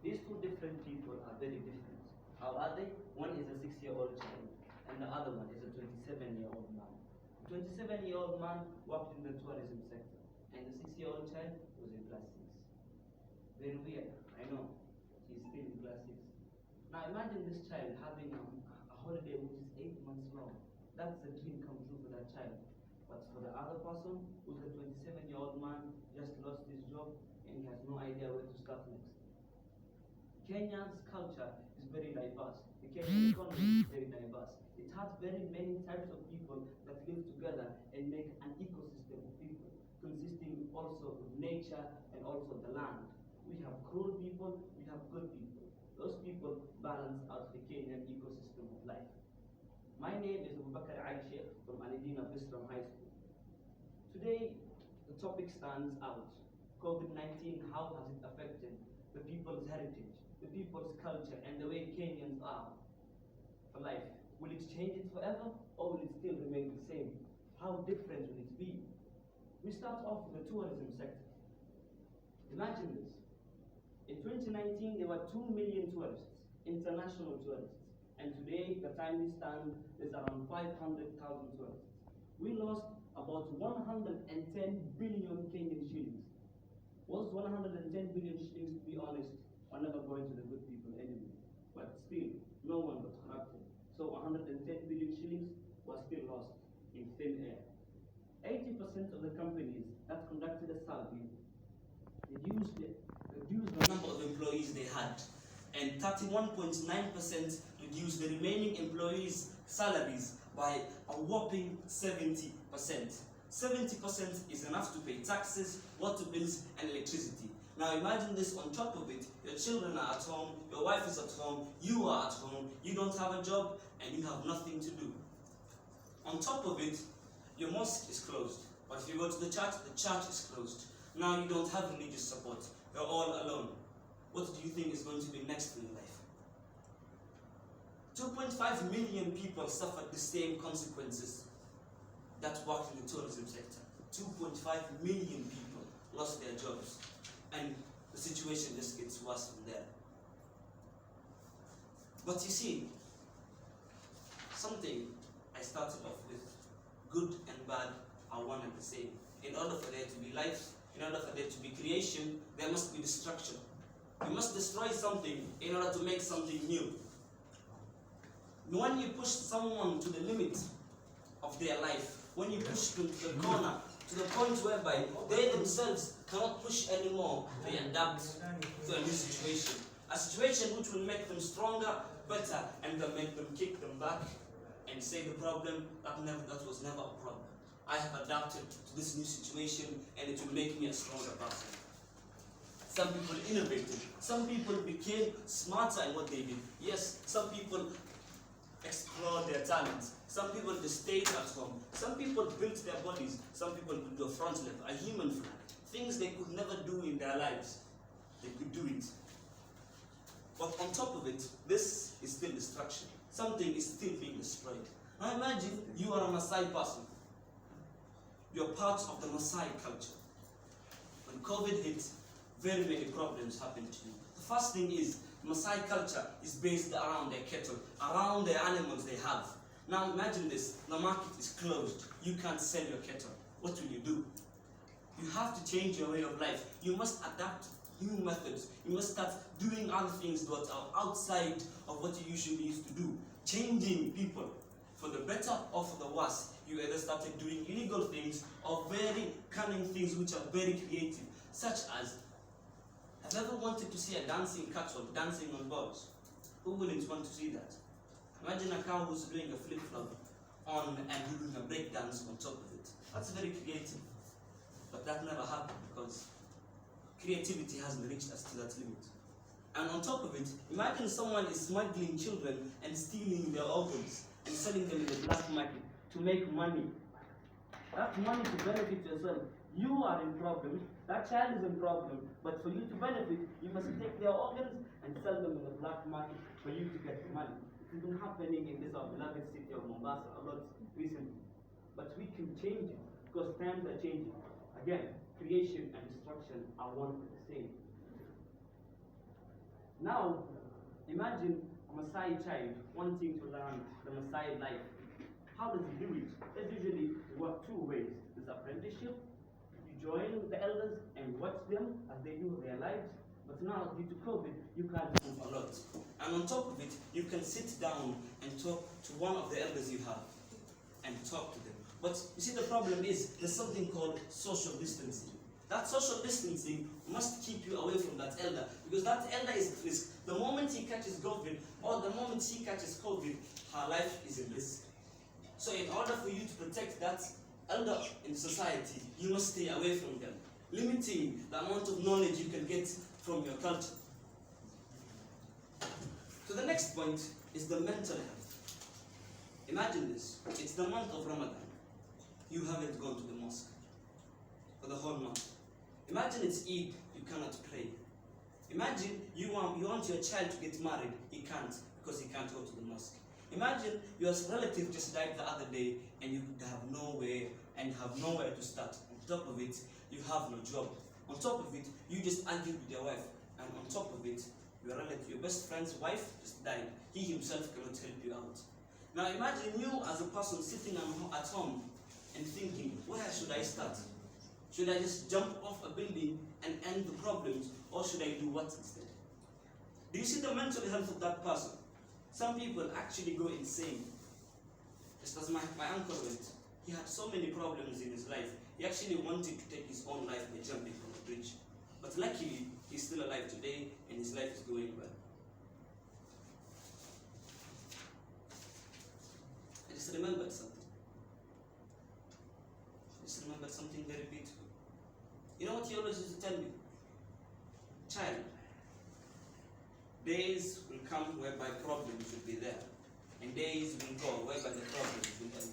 These two different people are very different. How are they? One is a 6-year-old child, and the other one is a 27-year-old man. The 27-year-old man worked in the tourism sector, and the 6-year-old child was in class 6. Very weird, I know. He's still in class 6. Now imagine this child having a holiday which is 8 months long. That's the dream come true for that child. But for the other person, who's a 27-year-old man, just lost his job and he has no idea where to start next. Kenya's culture is very diverse. The Kenyan economy is very diverse. It has very many types of people that live together and make an ecosystem of people, consisting also of nature and also the land. We have cruel people, we have good people. Those people balance out the Kenyan ecosystem of life. My name is Abubakar Ali Sheikh from Alidina Bisram High School. Today, the topic stands out. COVID-19, how has it affected the people's heritage, the people's culture, and the way Kenyans are for life? Will it change it forever, or will it still remain the same? How different will it be? We start off with the tourism sector. Imagine this. In 2019, there were 2 million tourists, international tourists. And today, the time we stand, there's around 500,000 tourists. We lost about 110 billion Kenyan shillings. Those 110 billion shillings, to be honest, are never going to the good people anyway. But still, no one got corrupted. So 110 billion shillings was still lost in thin air. 80% of the companies that conducted a survey reduced the number of employees they had, and 31.9% reduced the remaining employees' salaries by a whopping 70%. 70% is enough to pay taxes, water bills, and electricity. Now imagine this on top of it, your children are at home, your wife is at home, you are at home, you don't have a job, and you have nothing to do. On top of it, your mosque is closed. But if you go to the church is closed. Now you don't have religious support. You're all alone. What do you think is going to be next in life? 2.5 million people suffered the same consequences that worked in the tourism sector. 2.5 million people lost their jobs. And the situation just gets worse from there. But you see, something I started off with, good and bad are one and the same. In order for there to be life, in order for there to be creation, there must be destruction. You must destroy something in order to make something new. When you push someone to the limit of their life, when you push them to the corner, to the point whereby they themselves cannot push anymore, they adapt to a new situation. A situation which will make them stronger, better, and will make them kick them back and say the problem that was never a problem. I have adapted to this new situation and it will make me a stronger person. Some people innovated. Some people became smarter in what they did. Yes, some people explored their talents. Some people just stayed at home. Some people built their bodies. Some people could do a front lip, a human flag. Things they could never do in their lives. They could do it. But on top of it, this is still destruction. Something is still being destroyed. Now imagine you are a Maasai person. You're part of the Maasai culture. When COVID hit, very many problems happened to you. The first thing is, Maasai culture is based around their cattle, around the animals they have. Now imagine this, the market is closed. You can't sell your cattle. What will you do? You have to change your way of life. You must adapt new methods. You must start doing other things that are outside of what you usually used to do. Changing people for the better or for the worse. You either started doing illegal things or very cunning things which are very creative, such as, have you ever wanted to see a dancing cattle dancing on balls? Who wouldn't want to see that? Imagine a cow who's doing a flip-flop on and doing a break dance on top of it. That's very creative. But that never happened because creativity hasn't reached us to that limit. And on top of it, imagine someone is smuggling children and stealing their organs and selling them in the black market to make money. That money to benefit yourself. You are in problem, that child is in problem, but for you to benefit, you must take their organs and sell them in the black market for you to get the money. It's been happening in this our beloved city of Mombasa a lot recently. But we can change it because times are changing. Again, creation and destruction are one and the same. Now, imagine a Maasai child wanting to learn the Maasai life. How does he do it? There's usually work two ways. There's apprenticeship. You join the elders and watch them as they do their lives. But now, due to COVID, you can't move a lot. And on top of it, you can sit down and talk to one of the elders you have and talk to them. But you see, the problem is there's something called social distancing. That social distancing must keep you away from that elder, because that elder is at risk. The moment he catches COVID or the moment she catches COVID, her life is in risk. So in order for you to protect that elder in society, you must stay away from them, limiting the amount of knowledge you can get from your culture. So the next point is the mental health. Imagine this, it's the month of Ramadan. You haven't gone to the mosque for the whole month. Imagine it's Eid, you cannot pray. Imagine you want your child to get married, he can't because he can't go to the mosque. Imagine your relative just died the other day and you have nowhere to start. On top of it, you have no job. On top of it, you just argued with your wife. And on top of it, your relative, your best friend's wife just died. He himself cannot help you out. Now imagine you as a person sitting at home and thinking, where should I start? Should I just jump off a building and end the problems, or should I do what instead? Do you see the mental health of that person? Some people actually go insane. Just as my uncle went. He had so many problems in his life. He actually wanted to take his own life by jumping from a bridge. But luckily, he's still alive today and his life is going well. I just remembered something. Something very beautiful. You know what he always used to tell me? Child, days will come whereby problems will be there, and days will go whereby the problems will end.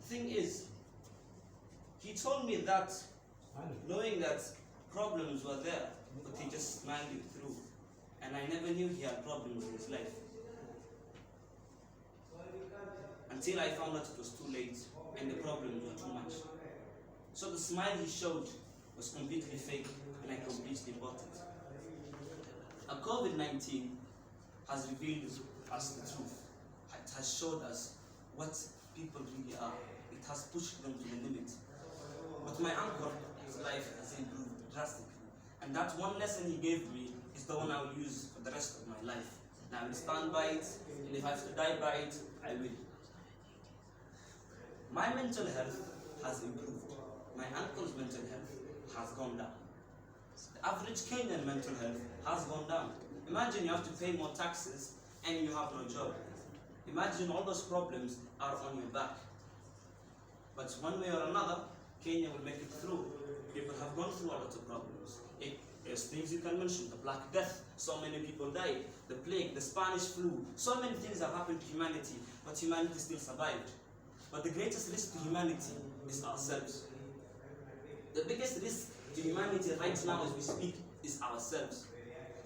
The thing is, he told me that knowing that problems were there, but he just smiled it through. And I never knew he had problems in his life. Until I found out it was too late and the problems were too much. So the smile he showed was completely fake, and I completely bought it. COVID-19 has revealed us the truth. It has showed us what people really are. It has pushed them to the limit. But my uncle's life has improved drastically. And that one lesson he gave me is the one I will use for the rest of my life. And I will stand by it, and if I have to die by it, I will. My mental health has improved. My uncle's mental health has gone down. The average Kenyan mental health has gone down. Imagine you have to pay more taxes and you have no job. Imagine all those problems are on your back. But one way or another, Kenya will make it through. People have gone through a lot of problems. There's things you can mention: the Black Death, so many people died; the plague, the Spanish flu, so many things have happened to humanity, but humanity still survived. But the greatest risk to humanity is ourselves. The biggest risk to humanity right now as we speak is ourselves.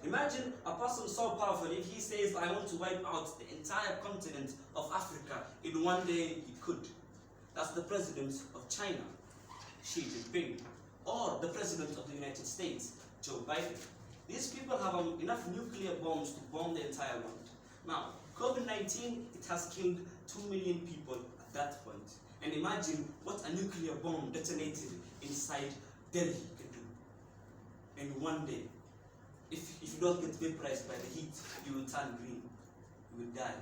Imagine a person so powerful, if he says, I want to wipe out the entire continent of Africa, in one day he could. That's the president of China, Xi Jinping, or the president of the United States, Joe Biden. These people have enough nuclear bombs to bomb the entire world. Now, COVID-19, it has killed 2 million people at that point. And imagine what a nuclear bomb detonated inside Delhi can do in one day. If you don't get vaporized by the heat, you will turn green. You will die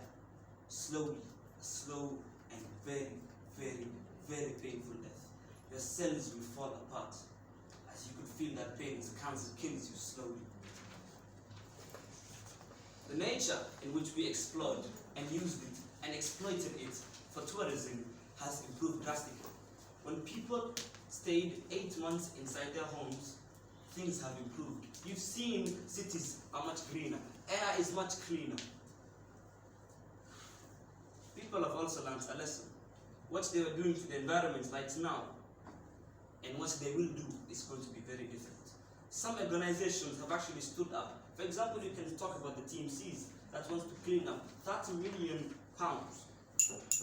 slowly, slow and very, very, very painful death. Your cells will fall apart as you could feel that pain as cancer kills you slowly. The nature in which we explored and used it and exploited it for tourism has improved drastically. When people stayed 8 months inside their homes, things have improved. You've seen cities are much greener. Air is much cleaner. People have also learned a lesson. What they were doing to the environment right now and what they will do is going to be very different. Some organizations have actually stood up. For example, you can talk about the Team Seas that wants to clean up 30 million pounds.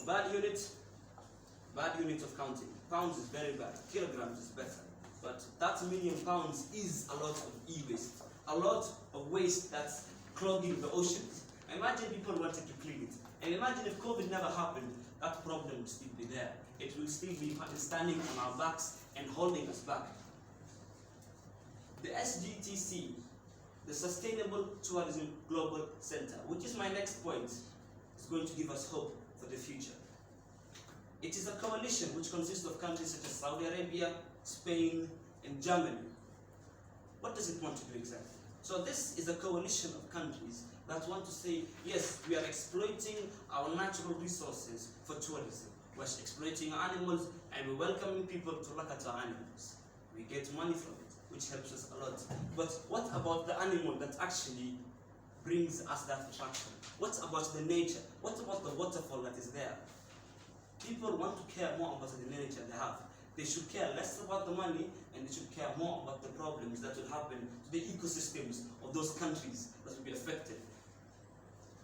Bad unit of counting. Pounds is very bad. Kilograms is better. But that £1,000,000 is a lot of e-waste, a lot of waste that's clogging the oceans. Imagine people wanted to clean it. And imagine if COVID never happened, that problem would still be there. It will still be standing on our backs and holding us back. The SGTC, the Sustainable Tourism Global Center, which is my next point, is going to give us hope for the future. It is a coalition which consists of countries such as Saudi Arabia, Spain, and Germany. What does it want to do exactly? So this is a coalition of countries that want to say, yes, we are exploiting our natural resources for tourism. We're exploiting animals and we're welcoming people to look at our animals. We get money from it, which helps us a lot. But what about the animal that actually brings us that attraction? What about the nature? What about the waterfall that is there? People want to care more about the nature they have. They should care less about the money and they should care more about the problems that will happen to the ecosystems of those countries that will be affected.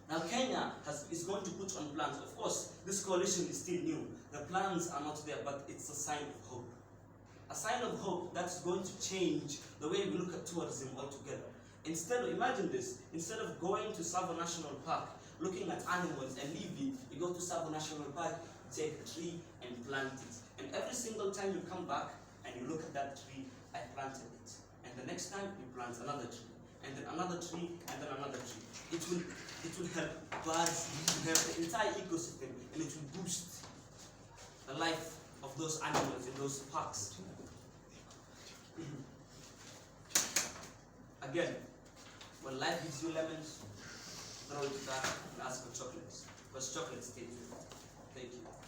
Now Kenya is going to put on plans. Of course, this coalition is still new. The plans are not there, but it's a sign of hope. A sign of hope that's going to change the way we look at tourism altogether. Imagine this, instead of going to Tsavo National Park, looking at animals and leaving, you go to Tsavo National Park, take a tree and plant it. And every single time you come back and you look at that tree, I planted it. And the next time you plant another tree, and then another tree, and then another tree. It will help birds, it will help the entire ecosystem, and it will boost the life of those animals in those parks. Again, when life gives you lemons, throw it back and ask for chocolates, because chocolate stays with you. Thank you.